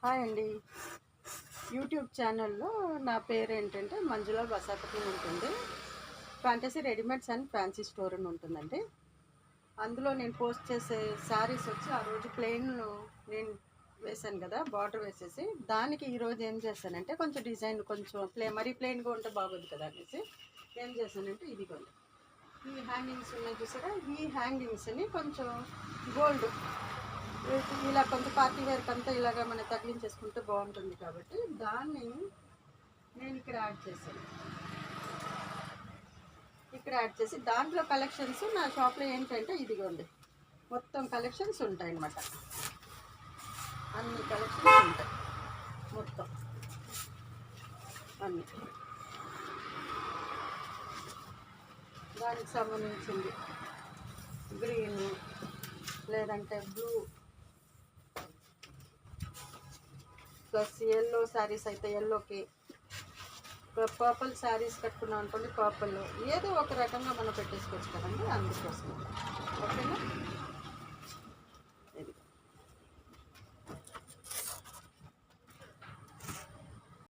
Hi అండి. YouTube ఛానల్లో నా పేరు ఏంటంటే మంజుల బసాపతి ఉంటుంది. Fantasy readymades and fancy store అని ఉంటుందండి. అందులో నేను పోస్ట్ చేసే శారీస్ వచ్చి ఆ రోజు ప్లెయిన్లో నేను వేశాను కదా, బార్డర్ వేసేసి దానికి ఈరోజు ఏం చేశానంటే కొంచెం డిజైన్ కొంచెం మరీ ప్లెయిన్గా ఉంటే బాగోదు కదా అనేసి ఏం చేశానంటే ఇదిగోండి, ఈ హ్యాంగింగ్స్ ఉన్నాయి చూసారా, ఈ హ్యాంగింగ్స్ని కొంచెం గోల్డ్ ఇలా కొంచెం పార్టీ వేర్కి అంతా ఇలాగ మనం తగిలించేసుకుంటే బాగుంటుంది కాబట్టి దాన్ని నేను ఇక్కడ యాడ్ చేసి దాంట్లో కలెక్షన్స్ నా షాప్లో ఏంటంటే ఇదిగోండి, మొత్తం కలెక్షన్స్ ఉంటాయి అన్నమాట. అన్ని కలెక్షన్స్ ఉంటాయి మొత్తం అన్ని. దానికి సంబంధించింది గ్రీను, లేదంటే బ్లూ, ప్లస్ ఎల్లో శారీస్ అయితే ఎల్లోకి, పర్పుల్ శారీస్ కట్టుకున్నాం అనుకోండి పర్పుల్, ఏదో ఒక రకంగా మనం పెట్టేసుకోవచ్చు కదండి, అందుకోసం. ఓకేనా.